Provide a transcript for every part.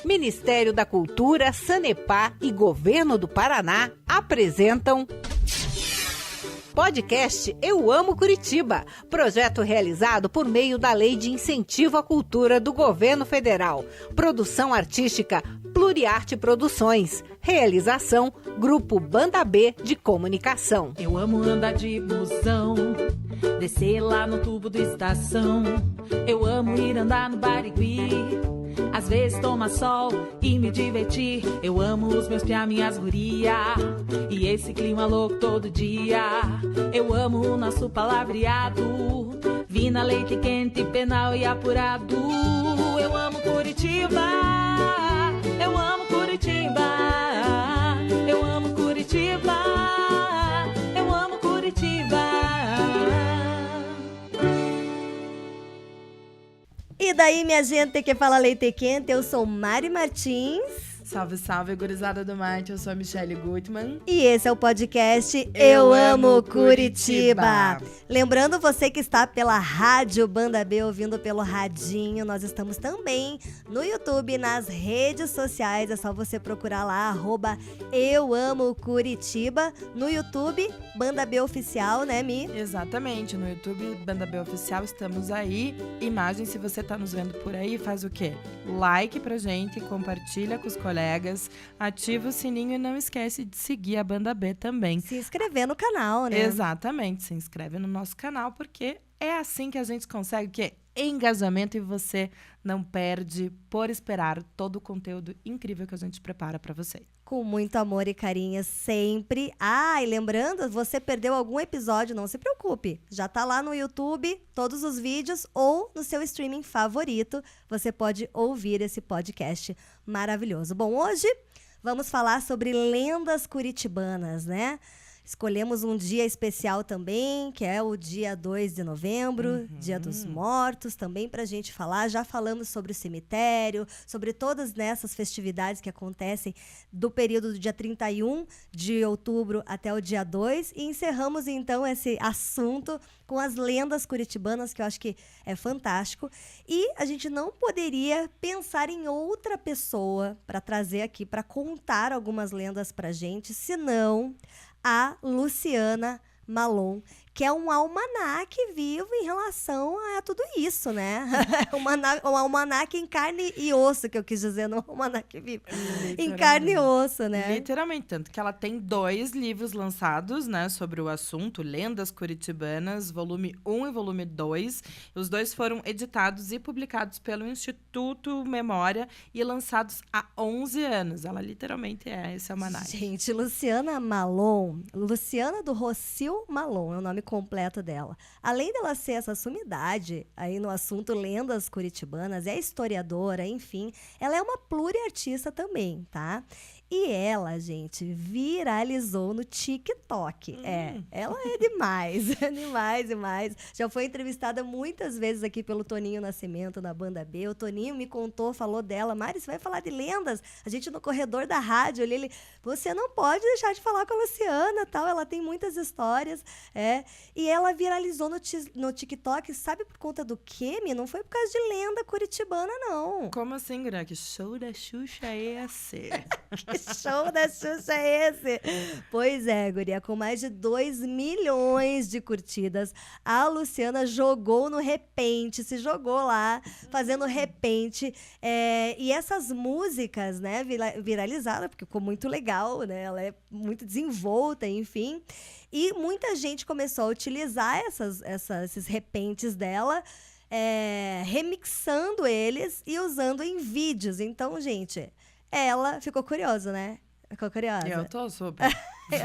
Ministério da Cultura, Sanepar e Governo do Paraná apresentam podcast Eu Amo Curitiba, projeto realizado por meio da Lei de Incentivo à Cultura do Governo Federal. Produção artística Pluriarte Produções. Realização Grupo Banda B de Comunicação. Eu amo andar de busão, descer lá no tubo do estação. Eu amo ir andar no Barigui, às vezes tomar sol e me divertir. Eu amo os meus pia, minhas guria, e esse clima louco todo dia. Eu amo o nosso palavreado, vina, leite quente, penal e apurado. Eu amo Curitiba, eu amo Curitiba, eu amo Curitiba, eu amo Curitiba. E daí, minha gente que fala leite quente, eu sou Mari Martins. Salve, salve, gurizada do Marte, eu sou a Michelle Gutmann. E esse é o podcast Eu Amo Curitiba. Lembrando você que está pela Rádio Banda B, ouvindo pelo radinho, nós estamos também no YouTube, nas redes sociais, é só você procurar lá, @EuAmoCuritiba, no YouTube, Banda B Oficial, né, Mi? Exatamente, no YouTube, Banda B Oficial, estamos aí. Imagem, se você tá nos vendo por aí, faz o quê? Like pra gente, compartilha com os colegas, ativa o sininho e não esquece de seguir a Banda B também. Se inscrever no canal, né? Exatamente, se inscreve no nosso canal, porque é assim que a gente consegue o quê? Engajamento, e você não perde por esperar todo o conteúdo incrível que a gente prepara para você. Com muito amor e carinho sempre. Ah, e lembrando, você perdeu algum episódio, não se preocupe. Já tá lá no YouTube, todos os vídeos, ou no seu streaming favorito. Você pode ouvir esse podcast maravilhoso. Bom, hoje vamos falar sobre lendas curitibanas, né? Escolhemos um dia especial também, que é o dia 2 de novembro, Dia dos Mortos, também pra gente falar. Já falamos sobre o cemitério, sobre todas nessas festividades que acontecem do período do dia 31 de outubro até o dia 2. E encerramos, então, esse assunto com as lendas curitibanas, que eu acho que é fantástico. E a gente não poderia pensar em outra pessoa para trazer aqui, para contar algumas lendas pra gente, senão a Luciana Malon, que é um almanaque vivo em relação a tudo isso, né? Um almanaque em carne e osso, que eu quis dizer, não almanaque vivo. Em carne e osso, né? Literalmente, tanto que ela tem 2 livros lançados, né, sobre o assunto, Lendas Curitibanas, volume 1 e volume 2. Os 2 foram editados e publicados pelo Instituto Memória e lançados há 11 anos. Ela literalmente é esse almanaque. Gente, Luciana Malon, Luciana do Rocio Malon, é o nome completo dela. Além dela ser essa sumidade aí no assunto lendas curitibanas, é historiadora, enfim, ela é uma pluriartista também, tá? E ela, gente, viralizou no TikTok. Ela é demais, é demais. Já foi entrevistada muitas vezes aqui pelo Toninho Nascimento na Banda B. O Toninho me contou, falou dela: Mari, você vai falar de lendas? A gente no corredor da rádio, ele você não pode deixar de falar com a Luciana, tal. Ela tem muitas histórias, E ela viralizou no TikTok, sabe por conta do quê, Mi? Não foi por causa de lenda curitibana, não. Como assim, Gra? Que show da Xuxa é esse? Que show da Xuxa é esse? Pois é, guria, com mais de 2 milhões de curtidas, a Luciana jogou no repente, se jogou lá, fazendo repente. E essas músicas, né, viralizaram, porque ficou muito legal, né? Ela é muito desenvolta, enfim. E muita gente começou a utilizar esses repentes dela, remixando eles e usando em vídeos. Então, gente, ela ficou curiosa, né? Ficou curiosa? Eu tô super.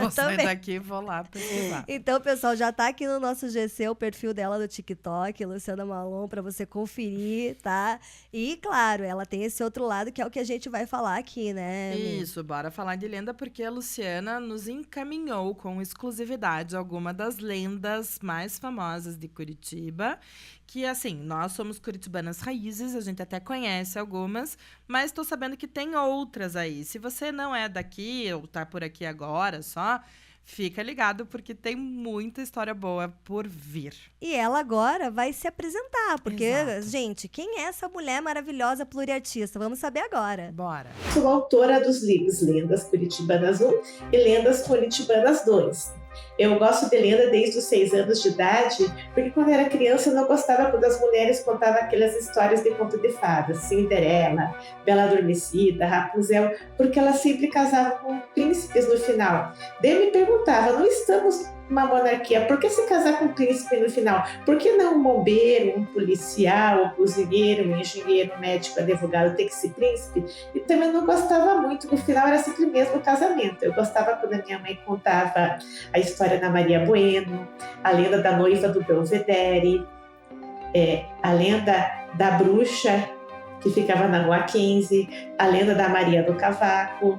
Vou sair daqui e vou lá pesquisar. Então, pessoal, já tá aqui no nosso GC o perfil dela do TikTok, Luciana Malon, pra você conferir, tá? E, claro, ela tem esse outro lado que é o que a gente vai falar aqui, né? Isso, bora falar de lenda, porque a Luciana nos encaminhou com exclusividade alguma das lendas mais famosas de Curitiba, que, assim, nós somos curitibanas raízes, a gente até conhece algumas, mas tô sabendo que tem outras aí. Se você não é daqui ou tá por aqui agora só, Fica ligado, porque tem muita história boa por vir. E ela agora vai se apresentar, porque, Exato. gente, quem é essa mulher maravilhosa pluriartista? Vamos saber agora. Bora. Sou autora dos livros Lendas Curitibanas 1 e Lendas Curitibanas 2. Eu gosto de lenda desde os 6 anos de idade, porque quando era criança eu não gostava quando as mulheres contavam aquelas histórias de conto de fadas, Cinderela, Bela Adormecida, Rapunzel, porque elas sempre casavam com príncipes no final. Daí eu me perguntava, não estamos numa monarquia, por que se casar com um príncipe no final? Por que não um bombeiro, um policial, um cozinheiro, um engenheiro, um médico, um advogado tem que ser príncipe? E também não gostava muito, no final era sempre mesmo casamento. Eu gostava quando a minha mãe contava a história da Maria Bueno, a lenda da noiva do Belvedere, a lenda da bruxa que ficava na Rua 15, a lenda da Maria do Cavaco.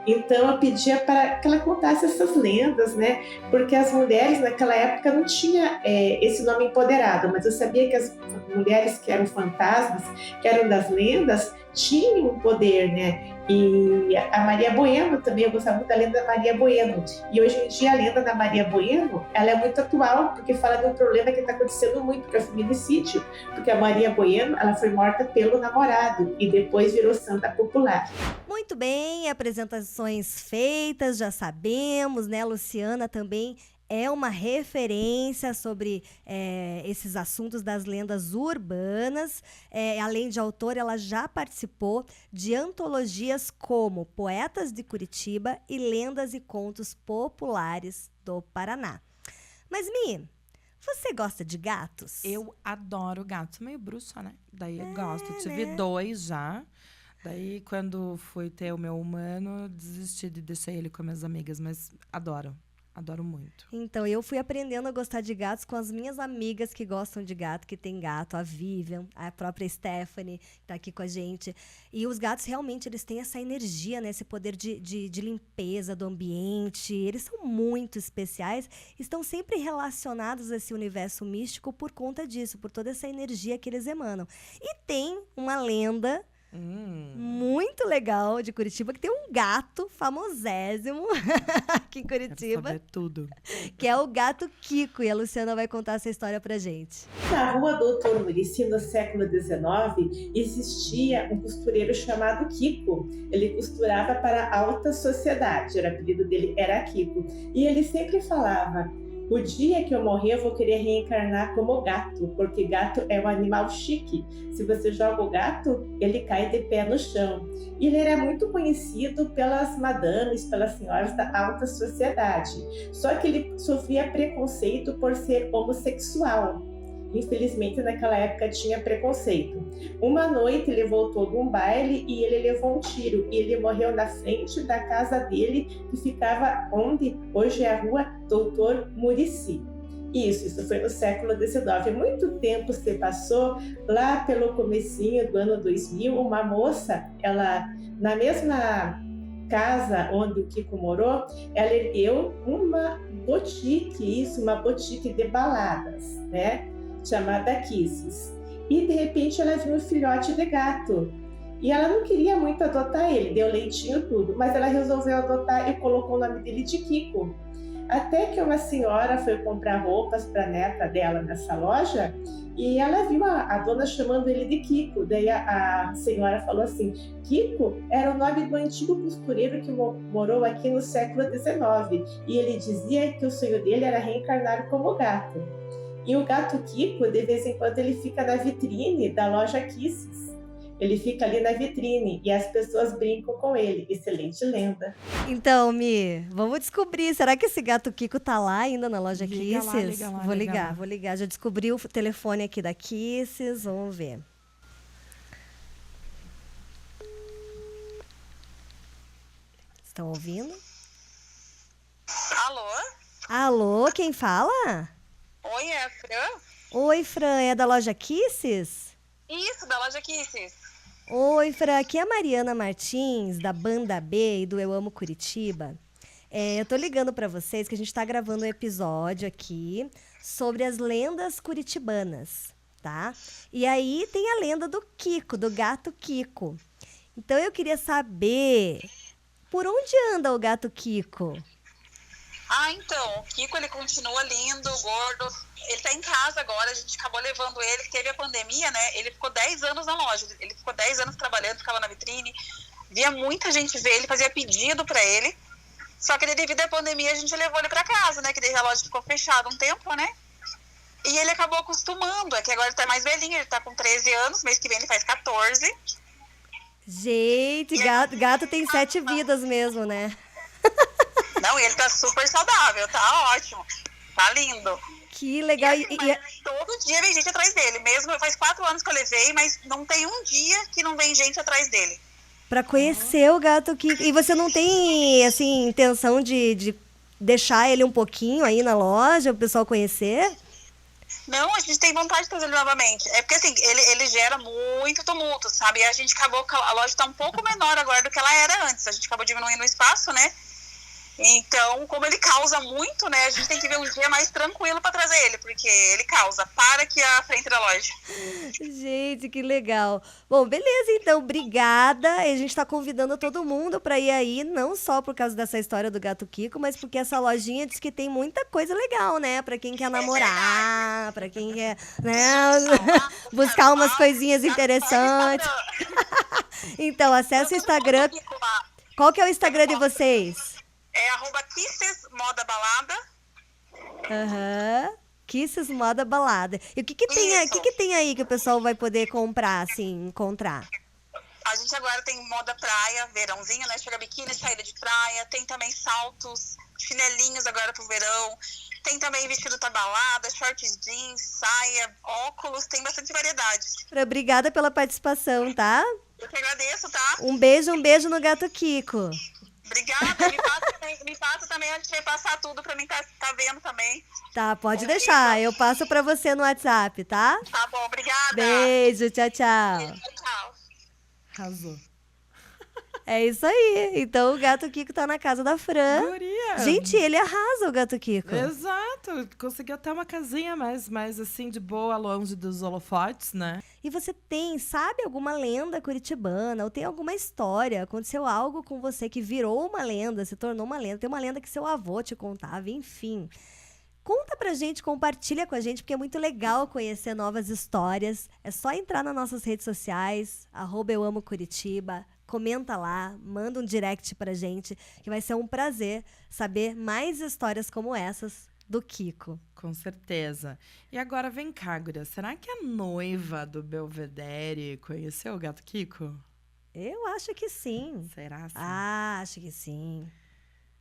Então eu pedia para que ela contasse essas lendas, né? Porque as mulheres naquela época não tinha esse nome empoderado, mas eu sabia que as mulheres que eram fantasmas, que eram das lendas, tinham um poder, né? E a Maria Bueno também, eu gostava muito da lenda da Maria Bueno. E hoje em dia a lenda da Maria Bueno, ela é muito atual, porque fala de um problema que está acontecendo muito, que é o feminicídio. Porque a Maria Bueno, ela foi morta pelo namorado e depois virou santa popular. Muito bem, apresentações feitas, já sabemos, né? Luciana também é uma referência sobre esses assuntos das lendas urbanas. Além de autora, ela já participou de antologias como Poetas de Curitiba e Lendas e Contos Populares do Paraná. Mas, Mi, você gosta de gatos? Eu adoro gatos. Meio bruxa, né? Daí eu gosto. Tive 2 já. Daí, quando fui ter o meu humano, desisti de deixar ele com minhas amigas. Mas adoro. Adoro muito. Então, eu fui aprendendo a gostar de gatos com as minhas amigas que gostam de gato, que tem gato, a Vivian, a própria Stephanie, que tá aqui com a gente. E os gatos, realmente, eles têm essa energia, né? Esse poder de limpeza do ambiente. Eles são muito especiais, estão sempre relacionados a esse universo místico por conta disso, por toda essa energia que eles emanam. E tem uma lenda muito legal de Curitiba, que tem um gato famosésimo aqui em Curitiba. Quero saber tudo. Que é o gato Kiko, e a Luciana vai contar essa história pra gente. Na rua Doutor Muricy, no século XIX, existia um costureiro chamado Kiko. Ele costurava para a alta sociedade, o apelido dele era Kiko. E ele sempre falava: o dia que eu morrer, eu vou querer reencarnar como gato, porque gato é um animal chique. Se você joga o gato, ele cai de pé no chão. E ele era muito conhecido pelas madames, pelas senhoras da alta sociedade. Só que ele sofria preconceito por ser homossexual. Infelizmente, naquela época tinha preconceito. Uma noite ele voltou de um baile e ele levou um tiro. E ele morreu na frente da casa dele, que ficava onde hoje é a rua Doutor Muricy. Isso foi no século XIX. Muito tempo se passou. Lá pelo comecinho do ano 2000, uma moça, ela, na mesma casa onde o Kiko morou, ela ergueu uma boutique de baladas, né? Chamada Kisses. E de repente ela viu um filhote de gato. E ela não queria muito adotar ele, deu leitinho tudo, mas ela resolveu adotar e colocou o nome dele de Kiko. Até que uma senhora foi comprar roupas para a neta dela nessa loja e ela viu a dona chamando ele de Kiko. Daí a senhora falou assim: Kiko era o nome do antigo costureiro que morou aqui no século XIX. E ele dizia que o sonho dele era reencarnar como gato. E o gato Kiko, de vez em quando, ele fica na vitrine da loja Kisses. Ele fica ali na vitrine e as pessoas brincam com ele. Excelente lenda. Então, Mi, vamos descobrir. Será que esse gato Kiko tá lá ainda na loja Kisses? Liga lá, vou ligar. Já descobri o telefone aqui da Kisses. Vamos ver. Estão ouvindo? Alô? Alô, quem fala? Oi, é a Fran? Oi, Fran, é da loja Kisses? Isso, da loja Kisses. Oi, Fran, aqui é a Mariana Martins, da Banda B e do Eu Amo Curitiba. Eu tô ligando pra vocês que a gente tá gravando um episódio aqui sobre as lendas curitibanas, tá? E aí tem a lenda do Kiko, do gato Kiko. Então eu queria saber, por onde anda o gato Kiko? Ah, então, o Kiko, ele continua lindo, gordo. Ele tá em casa agora, a gente acabou levando ele. Teve a pandemia, né? Ele ficou 10 anos na loja. Ele ficou 10 anos trabalhando, ficava na vitrine. Via muita gente ver ele, fazia pedido pra ele. Só que devido à pandemia, a gente levou ele pra casa, né? Que daí a loja ficou fechada um tempo, né? E ele acabou acostumando. É que agora ele tá mais velhinho, ele tá com 13 anos. Mês que vem ele faz 14. Gente, gato tem 7 vidas mesmo, né? Não, e ele tá super saudável, tá ótimo. Tá lindo. Que legal. Mas todo dia vem gente atrás dele. Mesmo faz 4 anos que eu levei, mas não tem um dia que não vem gente atrás dele. Pra conhecer o gato Kiko. E você não tem, assim, intenção de deixar ele um pouquinho aí na loja, o pessoal conhecer? Não, a gente tem vontade de trazer ele novamente. É porque, assim, ele gera muito tumulto, sabe? E a gente acabou... A loja tá um pouco menor agora do que ela era antes. A gente acabou diminuindo o espaço, né? Então, como ele causa muito, né? A gente tem que ver um dia mais tranquilo pra trazer ele, porque ele causa. Para aqui à frente da loja. Gente, que legal. Bom, beleza, então, obrigada. E a gente tá convidando todo mundo pra ir aí, não só por causa dessa história do gato Kiko, mas porque essa lojinha diz que tem muita coisa legal, né? Pra quem quer namorar, pra quem quer, né? Buscar umas coisinhas interessantes. Então, acessa o Instagram. Qual que é o Instagram de vocês? É @Kisses Moda Balada. Aham. Kisses Moda Balada. E o que tem aí que o pessoal vai poder comprar, assim, encontrar? A gente agora tem moda praia, verãozinho, né? Chega biquíni, saída de praia. Tem também saltos, chinelinhos agora pro verão. Tem também vestido pra balada, shorts jeans, saia, óculos. Tem bastante variedade. Obrigada pela participação, tá? Eu que agradeço, tá? Um beijo no gato Kiko. Obrigada. Me passa também, a gente vai passar tudo pra mim tá vendo também. Tá, pode deixar. Eu passo pra você no WhatsApp, tá? Tá bom, obrigada. Beijo, tchau, tchau. Beijo, tchau. Arrasou. É isso aí. Então o gato Kiko tá na casa da Fran. Guria. Gente, ele arrasa, o gato Kiko. Exato. Conseguiu até uma casinha mais assim, de boa, longe dos holofotes, né? E você sabe alguma lenda curitibana, ou tem alguma história, aconteceu algo com você que virou uma lenda, se tornou uma lenda, tem uma lenda que seu avô te contava, enfim. Conta pra gente, compartilha com a gente, porque é muito legal conhecer novas histórias. É só entrar nas nossas redes sociais, @euamocuritiba, comenta lá, manda um direct pra gente, que vai ser um prazer saber mais histórias como essas do Kiko. Com certeza. E agora vem cá, guria. Será que a noiva do Belvedere conheceu o gato Kiko? Eu acho que sim. Será assim? Ah, acho que sim.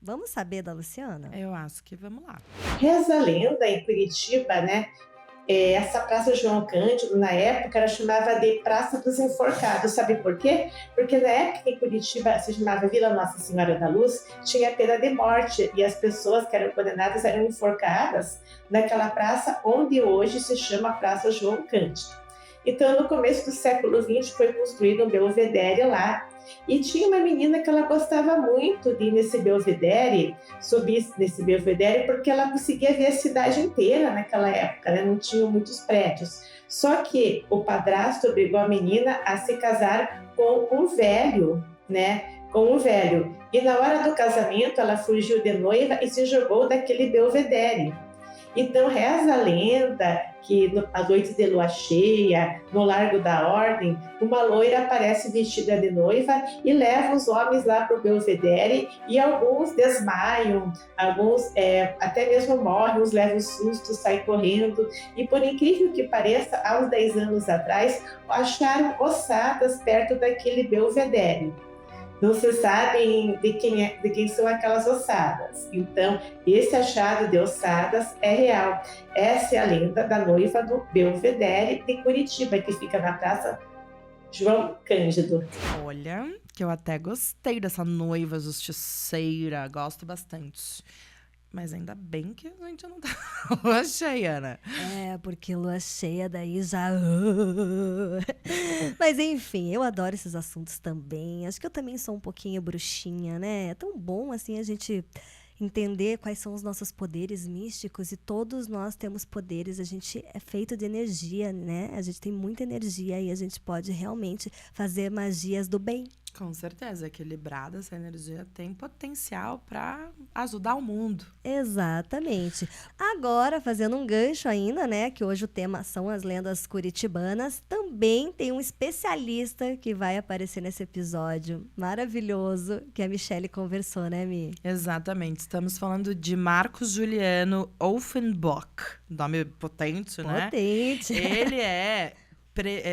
Vamos saber da Luciana? Eu acho que vamos lá. Reza a lenda em Curitiba, né? Essa Praça João Cândido, na época, ela chamava de Praça dos Enforcados. Sabe por quê? Porque na época em Curitiba, se chamava Vila Nossa Senhora da Luz, tinha pena de morte e as pessoas que eram condenadas eram enforcadas naquela praça onde hoje se chama Praça João Cândido. Então, no começo do século XX, foi construído um belvedere lá. E tinha uma menina que ela gostava muito de ir nesse belvedere, subir nesse belvedere, porque ela conseguia ver a cidade inteira naquela época, né? Não tinham muitos prédios. Só que o padrasto obrigou a menina a se casar com um velho, né? Com um velho. E na hora do casamento, ela fugiu de noiva e se jogou daquele belvedere. Então, reza a lenda que à noite de lua cheia, no Largo da Ordem, uma loira aparece vestida de noiva e leva os homens lá para o belvedere e alguns desmaiam, alguns até mesmo morrem, uns levam susto, saem correndo. E por incrível que pareça, há uns 10 anos atrás, acharam ossadas perto daquele belvedere. Não se sabe de quem são aquelas ossadas. Então, esse achado de ossadas é real. Essa é a lenda da noiva do Belvedere de Curitiba, que fica na Praça João Cândido. Olha, que eu até gostei dessa noiva justiceira. Gosto bastante. Mas ainda bem que a gente não tá lua cheia, né? É, porque lua cheia daí já... Mas enfim, eu adoro esses assuntos também. Acho que eu também sou um pouquinho bruxinha, né? É tão bom, assim, a gente entender quais são os nossos poderes místicos. E todos nós temos poderes. A gente é feito de energia, né? A gente tem muita energia e a gente pode realmente fazer magias do bem. Com certeza, equilibrada, essa energia tem potencial para ajudar o mundo. Exatamente. Agora, fazendo um gancho ainda, né, que hoje o tema são as lendas curitibanas, também tem um especialista que vai aparecer nesse episódio maravilhoso, que a Michelle conversou, né, Mi? Exatamente, estamos falando de Marcos Juliano Offenbach, nome potente, né? Potente. Ele é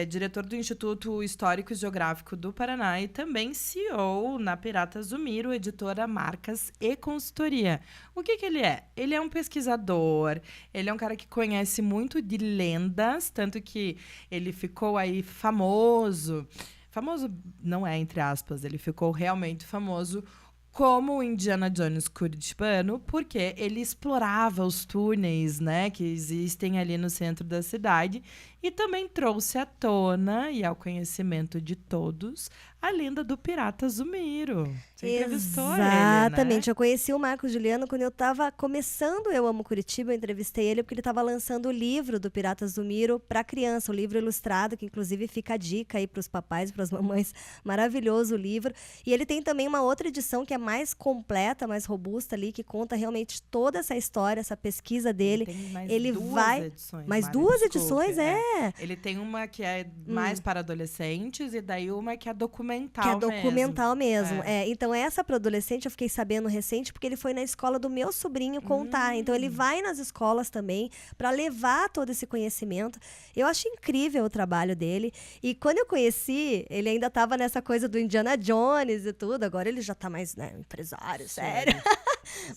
diretor do Instituto Histórico e Geográfico do Paraná e também CEO na Pirata Zumiro, editora, marcas e consultoria. O que ele é? Ele é um pesquisador, ele é um cara que conhece muito de lendas, tanto que ele ficou aí famoso. Famoso não é, entre aspas, ele ficou realmente famoso como o Indiana Jones curitibano, porque ele explorava os túneis, né, que existem ali no centro da cidade e também trouxe à tona e ao conhecimento de todos a lenda do Pirata Zumiro. Você entrevistou ele, Exatamente. né? Eu conheci o Marcos Juliano quando eu estava começando Eu Amo Curitiba. Eu entrevistei ele porque ele estava lançando o livro do Pirata Zumiro para criança, o livro ilustrado, que inclusive fica a dica aí para os papais e para as mamães. Maravilhoso o livro. E ele tem também uma outra edição que é mais completa, mais robusta ali, que conta realmente toda essa história, essa pesquisa dele. Tem mais Ele duas vai... edições. Mais Mari, duas desculpe, edições, é. Ele tem uma que é mais para adolescentes e daí uma que é documental Que é documental mesmo. É. Então, essa para adolescente eu fiquei sabendo recente, porque ele foi na escola do meu sobrinho contar. Então, ele vai nas escolas também para levar todo esse conhecimento. Eu acho incrível o trabalho dele. E quando eu conheci, ele ainda estava nessa coisa do Indiana Jones e tudo. Agora ele já está mais, né, empresário, sério.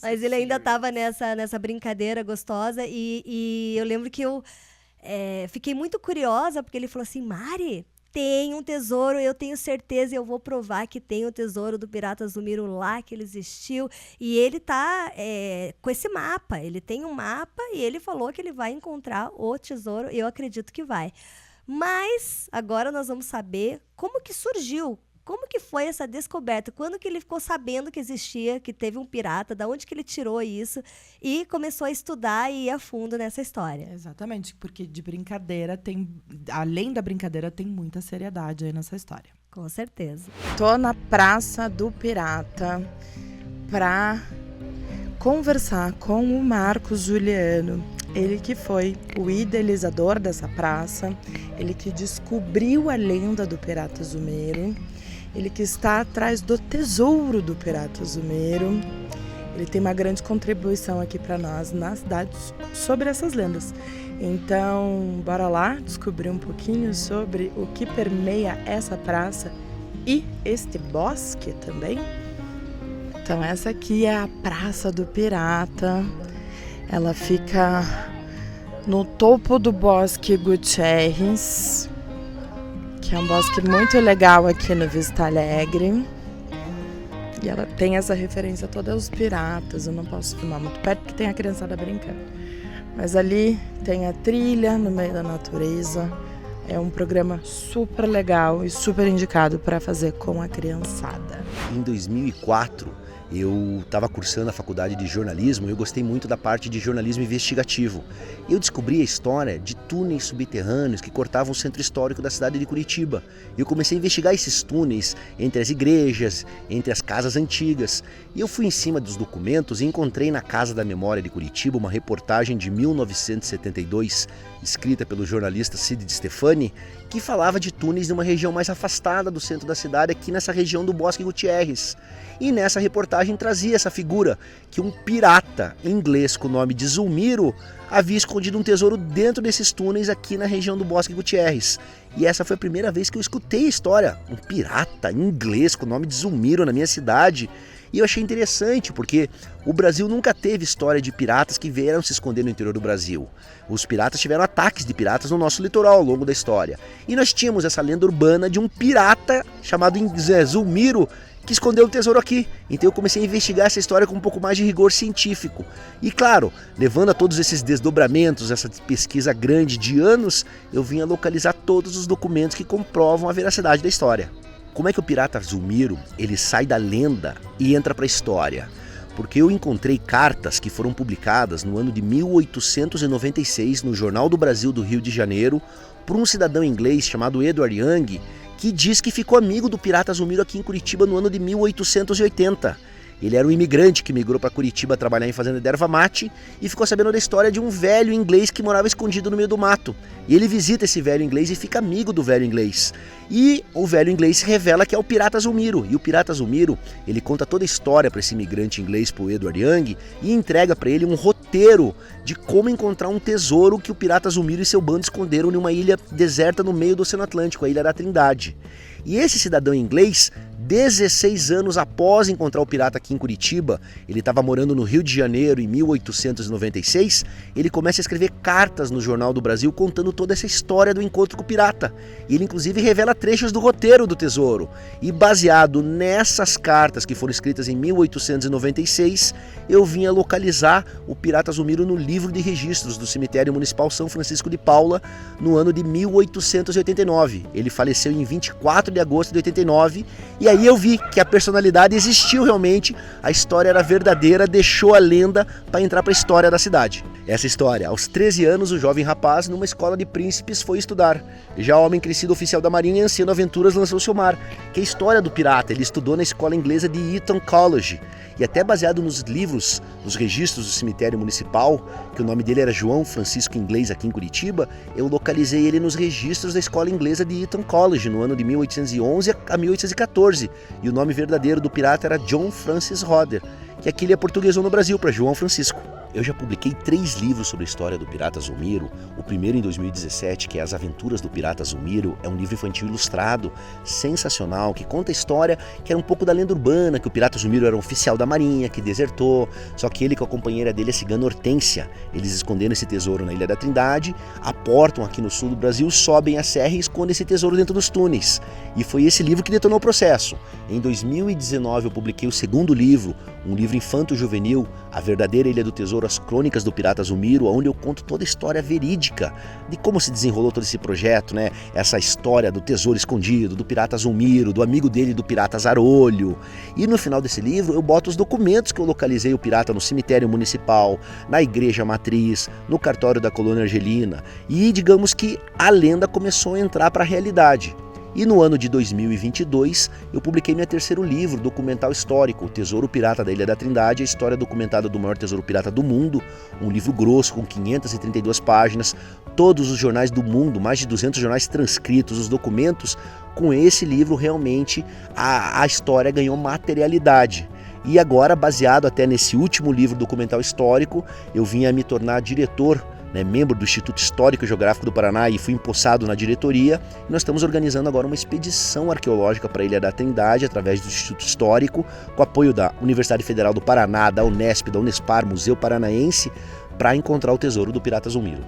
Mas ele ainda estava nessa brincadeira gostosa. E eu lembro que eu fiquei muito curiosa, porque ele falou assim, Mari, tem um tesouro, eu tenho certeza, eu vou provar que tem o tesouro do Pirata Zumiro lá, que ele existiu. E ele tá com esse mapa, ele tem um mapa e ele falou que ele vai encontrar o tesouro, eu acredito que vai. Mas agora nós vamos saber como que surgiu, como que foi essa descoberta, quando que ele ficou sabendo que existia, que teve um pirata, da onde que ele tirou isso e começou a estudar e ir a fundo nessa história. Exatamente, porque de brincadeira além da brincadeira, tem muita seriedade aí nessa história. Com certeza. Tô na Praça do Pirata para conversar com o Marcos Juliano. Ele que foi o idealizador dessa praça, ele que descobriu a lenda do Pirata Zumiro, ele que está atrás do tesouro do Pirata Zumiro. Ele tem uma grande contribuição aqui para nós na cidade sobre essas lendas. Então, bora lá descobrir um pouquinho sobre o que permeia essa praça e este bosque também. Então, essa aqui é a Praça do Pirata. Ela fica no topo do Bosque Gutierrez, que é um bosque muito legal aqui no Vista Alegre. E ela tem essa referência toda aos piratas. Eu não posso filmar muito perto porque tem a criançada brincando. Mas ali tem a trilha no meio da natureza. É um programa super legal e super indicado para fazer com a criançada. Em 2004, eu estava cursando a faculdade de jornalismo e eu gostei muito da parte de jornalismo investigativo. Eu descobri a história de túneis subterrâneos que cortavam o centro histórico da cidade de Curitiba. E eu comecei a investigar esses túneis entre as igrejas, entre as casas antigas. E eu fui em cima dos documentos e encontrei na Casa da Memória de Curitiba uma reportagem de 1972, escrita pelo jornalista Cid Di Stefani, que falava de túneis numa região mais afastada do centro da cidade, aqui nessa região do Bosque Gutierrez. E nessa reportagem trazia essa figura, que um pirata inglês com o nome de Zumiro havia escondido um tesouro dentro desses túneis aqui na região do Bosque Gutierrez. E essa foi a primeira vez que eu escutei a história. Um pirata inglês com o nome de Zumiro na minha cidade. E eu achei interessante, porque o Brasil nunca teve história de piratas que vieram se esconder no interior do Brasil. Os piratas tiveram ataques de piratas no nosso litoral ao longo da história. E nós tínhamos essa lenda urbana de um pirata chamado Zumiro, que escondeu o tesouro aqui. Então eu comecei a investigar essa história com um pouco mais de rigor científico. E claro, levando a todos esses desdobramentos, essa pesquisa grande de anos, eu vim a localizar todos os documentos que comprovam a veracidade da história. Como é que o pirata Zumiro, ele sai da lenda e entra para a história? Porque eu encontrei cartas que foram publicadas no ano de 1896 no Jornal do Brasil do Rio de Janeiro por um cidadão inglês chamado Edward Young, que diz que ficou amigo do pirata Zulmiro aqui em Curitiba no ano de 1880. Ele era um imigrante que migrou para Curitiba trabalhar em fazenda de erva mate e ficou sabendo da história de um velho inglês que morava escondido no meio do mato. E ele visita esse velho inglês e fica amigo do velho inglês. E o velho inglês revela que é o pirata Zulmiro. E o pirata Zulmiro, ele conta toda a história para esse imigrante inglês, pro Edward Young, e entrega para ele um roteiro de como encontrar um tesouro que o pirata Zulmiro e seu bando esconderam numa ilha deserta no meio do Oceano Atlântico, a Ilha da Trindade. E esse cidadão inglês, 16 anos após encontrar o pirata aqui em Curitiba, ele estava morando no Rio de Janeiro em 1896, ele começa a escrever cartas no Jornal do Brasil contando toda essa história do encontro com o pirata. E ele inclusive revela trechos do roteiro do tesouro. E baseado nessas cartas que foram escritas em 1896, eu vim a localizar o pirata Zulmiro no livro de registros do Cemitério Municipal São Francisco de Paula no ano de 1889. Ele faleceu em 24 de agosto de 89 e aí eu vi que a personalidade existiu realmente, a história era verdadeira, deixou a lenda para entrar para a história da cidade. Essa história, aos 13 anos, o jovem rapaz, numa escola de príncipes, foi estudar. Já homem crescido oficial da marinha e anciano aventuras, lançou-se ao mar. Que é a história do pirata, ele estudou na escola inglesa de Eton College. E até baseado nos livros, nos registros do cemitério municipal, que o nome dele era João Francisco Inglês aqui em Curitiba, eu localizei ele nos registros da escola inglesa de Eton College, no ano de 1811 a 1814. E o nome verdadeiro do pirata era John Francis Hodder, que aqui ele é portuguesou no Brasil para João Francisco. Eu já publiquei 3 livros sobre a história do pirata Zulmiro. O primeiro em 2017, que é As Aventuras do Pirata Zulmiro, é um livro infantil ilustrado, sensacional, que conta a história que era um pouco da lenda urbana, que o pirata Zulmiro era um oficial da marinha, que desertou, só que ele com a companheira dele, a cigana Hortência, eles esconderam esse tesouro na Ilha da Trindade, aportam aqui no sul do Brasil, sobem a serra e escondem esse tesouro dentro dos túneis. E foi esse livro que detonou o processo. Em 2019 eu publiquei o segundo livro, um livro infanto-juvenil, A Verdadeira Ilha do Tesouro, As Crônicas do Pirata Zulmiro, onde eu conto toda a história verídica de como se desenrolou todo esse projeto, né? Essa história do tesouro escondido, do pirata Zulmiro, do amigo dele, do pirata Zarolho. E no final desse livro eu boto os documentos que eu localizei o pirata no cemitério municipal, na igreja matriz, no cartório da colônia argelina. E digamos que a lenda começou a entrar para a realidade. E no ano de 2022, eu publiquei meu terceiro livro, documental histórico, O Tesouro Pirata da Ilha da Trindade, a história documentada do maior tesouro pirata do mundo, um livro grosso com 532 páginas, todos os jornais do mundo, mais de 200 jornais transcritos, os documentos. Com esse livro, realmente, a história ganhou materialidade. E agora, baseado até nesse último livro documental histórico, eu vim a me tornar diretor, membro do Instituto Histórico e Geográfico do Paraná e fui empossado na diretoria. E nós estamos organizando agora uma expedição arqueológica para a Ilha da Trindade através do Instituto Histórico, com apoio da Universidade Federal do Paraná, da Unesp, da Unespar, Museu Paranaense, para encontrar o tesouro do pirata Zulmiro.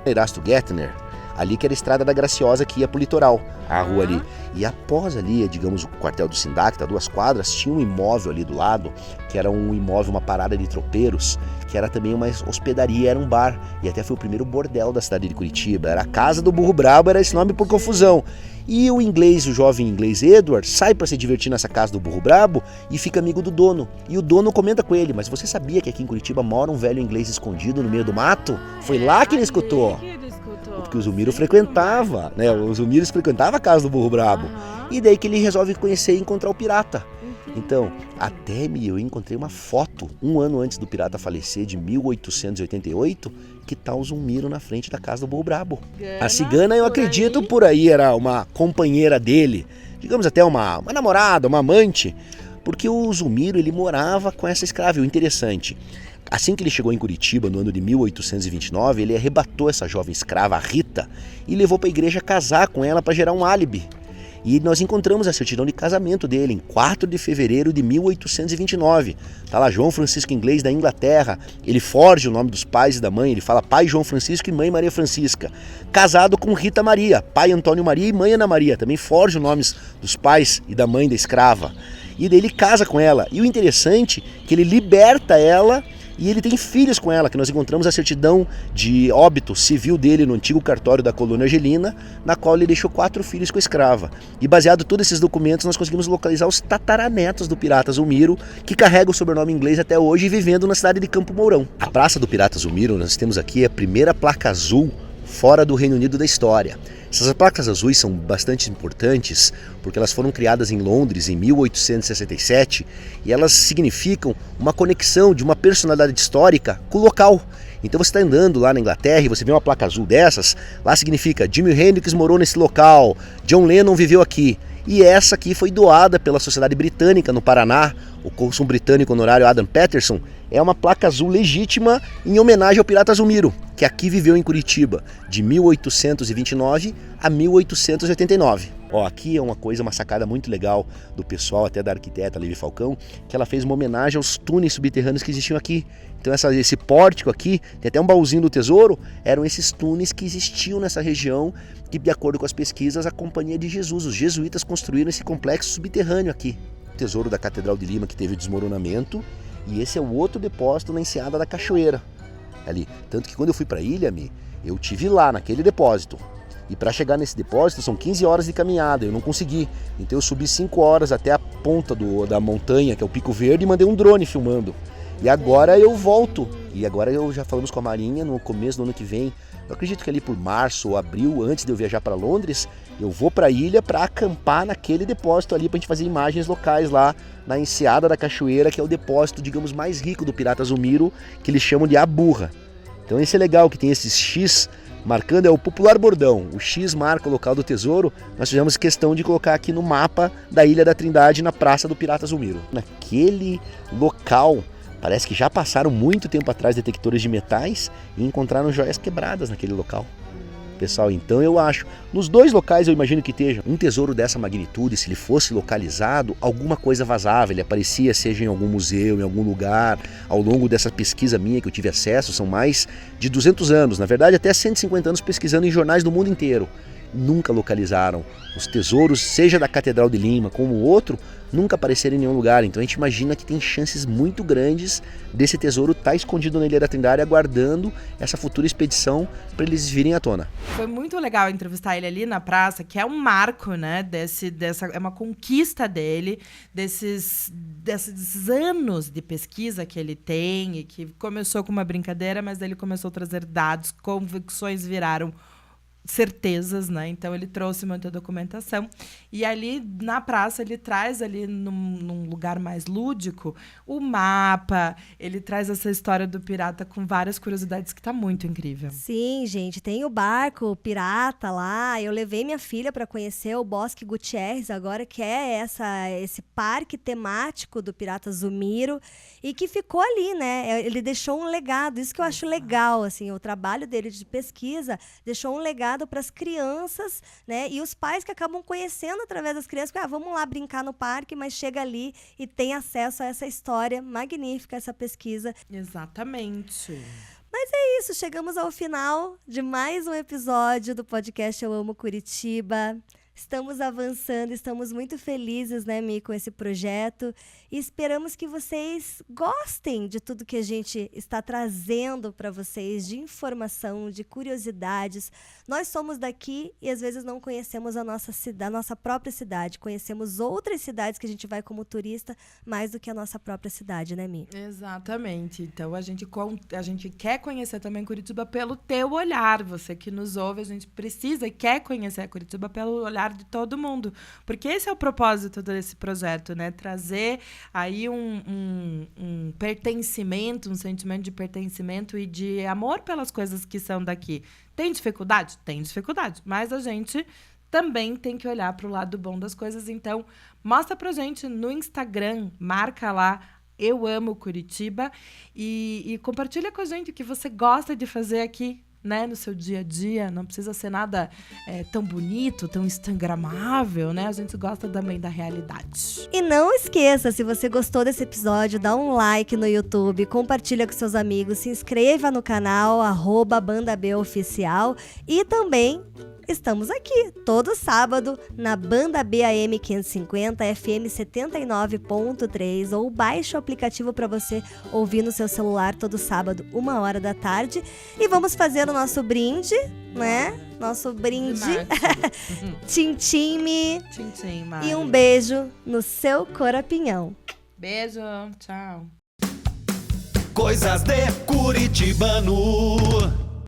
Erasto Gettner, ali que era a Estrada da Graciosa que ia para o litoral, a rua ali. E após ali, digamos, o quartel do Sindacta, 2 quadras, tinha um imóvel ali do lado, que era um imóvel, uma parada de tropeiros, que era também uma hospedaria, era um bar, e até foi o primeiro bordel da cidade de Curitiba, era a Casa do Burro Brabo, era esse nome por confusão. E o inglês, o jovem inglês Edward, sai para se divertir nessa Casa do Burro Brabo e fica amigo do dono. E o dono comenta com ele, mas você sabia que aqui em Curitiba mora um velho inglês escondido no meio do mato? Foi lá que ele escutou. Porque o Zulmiro frequentava, né? O Zulmiro frequentava a Casa do Burro Brabo. E daí que ele resolve conhecer e encontrar o pirata. Então, até eu encontrei uma foto, 1 ano antes do pirata falecer, de 1888, que tá o Zulmiro na frente da Casa do Burro Brabo. A cigana, eu acredito, por aí era uma companheira dele, digamos até uma namorada, uma amante, porque o Zulmiro, ele morava com essa escrava. E o interessante, assim que ele chegou em Curitiba, no ano de 1829, ele arrebatou essa jovem escrava, a Rita, e levou para a igreja casar com ela para gerar um álibi. E nós encontramos a certidão de casamento dele em 4 de fevereiro de 1829. Tá lá João Francisco Inglês da Inglaterra. Ele forja o nome dos pais e da mãe. Ele fala pai João Francisco e mãe Maria Francisca. Casado com Rita Maria, pai Antônio Maria e mãe Ana Maria. Também forja os nomes dos pais e da mãe da escrava. E daí ele casa com ela. E o interessante é que ele liberta ela e ele tem filhos com ela, que nós encontramos a certidão de óbito civil dele no antigo cartório da colônia argelina, na qual ele deixou 4 filhos com a escrava. E baseado em todos esses documentos, nós conseguimos localizar os tataranetos do pirata Zulmiro, que carrega o sobrenome inglês até hoje, vivendo na cidade de Campo Mourão. A Praça do Pirata Zulmiro, nós temos aqui a primeira placa azul fora do Reino Unido da história. Essas placas azuis são bastante importantes porque elas foram criadas em Londres em 1867 e elas significam uma conexão de uma personalidade histórica com o local. Então você está andando lá na Inglaterra e você vê uma placa azul dessas, lá significa Jimi Hendrix morou nesse local, John Lennon viveu aqui. E essa aqui foi doada pela Sociedade Britânica no Paraná, o cônsul britânico honorário Adam Patterson. É uma placa azul legítima em homenagem ao pirata Zumiro, que aqui viveu em Curitiba de 1829 a 1889. Aqui é uma sacada muito legal do pessoal, até da arquiteta Lívia Falcão, que ela fez uma homenagem aos túneis subterrâneos que existiam aqui. Então esse pórtico aqui, tem até um baúzinho do tesouro, eram esses túneis que existiam nessa região, que de acordo com as pesquisas, a Companhia de Jesus, os jesuítas construíram esse complexo subterrâneo aqui. O tesouro da Catedral de Lima, que teve o desmoronamento, e esse é o outro depósito na Enseada da Cachoeira. Ali. Tanto que quando eu fui para a ilha, eu tive lá naquele depósito. E para chegar nesse depósito são 15 horas de caminhada, eu não consegui. Então eu subi 5 horas até a ponta da montanha, que é o Pico Verde, e mandei um drone filmando. E agora eu volto. E agora eu já falamos com a Marinha, no começo do ano que vem. Eu acredito que ali por março ou abril, antes de eu viajar para Londres, eu vou para a ilha para acampar naquele depósito ali, para a gente fazer imagens locais lá na Enseada da Cachoeira, que é o depósito, digamos, mais rico do pirata Zumiro, que eles chamam de A Burra. Então esse é legal, que tem esses X marcando, é o popular bordão. O X marca o local do tesouro. Nós fizemos questão de colocar aqui no mapa da Ilha da Trindade, na Praça do Pirata Zumiro. Naquele local, parece que já passaram muito tempo atrás detectores de metais e encontraram joias quebradas naquele local. Pessoal, então eu acho, nos dois locais eu imagino que esteja um tesouro dessa magnitude, se ele fosse localizado, alguma coisa vazava, ele aparecia, seja em algum museu, em algum lugar. Ao longo dessa pesquisa minha que eu tive acesso, são mais de 200 anos, na verdade até 150 anos pesquisando em jornais do mundo inteiro. Nunca localizaram os tesouros, seja da Catedral de Lima como o outro, nunca apareceram em nenhum lugar. Então a gente imagina que tem chances muito grandes desse tesouro estar escondido na Ilha da Trindade, aguardando essa futura expedição para eles virem à tona. Foi muito legal entrevistar ele ali na praça, que é um marco, né, é uma conquista dele, desses anos de pesquisa que ele tem, e que começou com uma brincadeira, mas ele começou a trazer dados, convicções viraram certezas, né? Então ele trouxe muita documentação e ali na praça ele traz ali num lugar mais lúdico o mapa, ele traz essa história do pirata com várias curiosidades que tá muito incrível. Sim, gente, tem o barco pirata lá, eu levei minha filha para conhecer o Bosque Gutierrez agora, que é esse parque temático do pirata Zumiro e que ficou ali, né? Ele deixou um legado, isso que eu acho legal, assim, o trabalho dele de pesquisa deixou um legado para as crianças, né? E os pais que acabam conhecendo através das crianças, porque vamos lá brincar no parque, mas chega ali e tem acesso a essa história magnífica, essa pesquisa. Exatamente. Mas é isso, chegamos ao final de mais um episódio do podcast Eu Amo Curitiba. Estamos avançando, estamos muito felizes, né, Mi, com esse projeto e esperamos que vocês gostem de tudo que a gente está trazendo para vocês, de informação, de curiosidades. Nós somos daqui e às vezes não conhecemos a nossa própria cidade, conhecemos outras cidades que a gente vai como turista mais do que a nossa própria cidade, né, Mi? Exatamente, então a gente quer conhecer também Curitiba pelo teu olhar, você que nos ouve, a gente precisa e quer conhecer Curitiba pelo olhar de todo mundo, porque esse é o propósito desse projeto, né? Trazer aí um pertencimento, um sentimento de pertencimento e de amor pelas coisas que são daqui. Tem dificuldade? Tem dificuldade, mas a gente também tem que olhar para o lado bom das coisas. Então, mostra pra gente no Instagram, marca lá Eu Amo Curitiba e compartilha com a gente o que você gosta de fazer aqui, né, no seu dia a dia. Não precisa ser nada tão bonito, tão instagramável, né? A gente gosta também da realidade. E não esqueça, se você gostou desse episódio, dá um like no YouTube, compartilha com seus amigos, se inscreva no canal @BandaBOficial e também estamos aqui todo sábado na Banda BAM 550 FM 79.3 ou baixe o aplicativo para você ouvir no seu celular todo sábado, 1h da tarde. E vamos fazer o nosso brinde, né? Nosso brinde. Tchim-tchim. Tchim-tchim, Mari. E um beijo no seu corapinhão. Beijo, tchau. Coisas de Curitibano.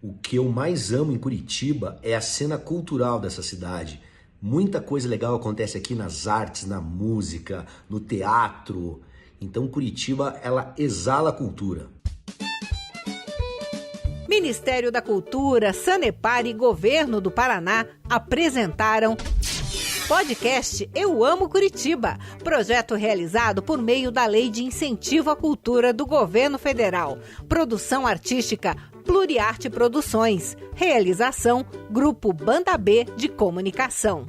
O que eu mais amo em Curitiba é a cena cultural dessa cidade. Muita coisa legal acontece aqui nas artes, na música, no teatro. Então Curitiba, ela exala a cultura. Ministério da Cultura, Sanepar e Governo do Paraná apresentaram podcast Eu Amo Curitiba, projeto realizado por meio da Lei de Incentivo à Cultura do Governo Federal. Produção artística Pluriarte Produções. Realização Grupo Banda B de Comunicação.